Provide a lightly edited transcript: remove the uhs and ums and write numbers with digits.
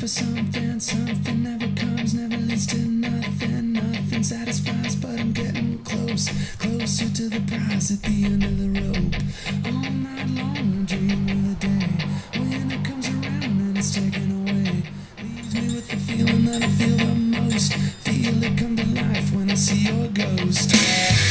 something, something never comes, never leads to nothing, nothing satisfies, but I'm getting close, closer to the prize at the end of the rope. All night long I dream of the day when it comes around and it's taken away. Leaves me with the feeling that I feel the most, feel it come to life when I see your ghost.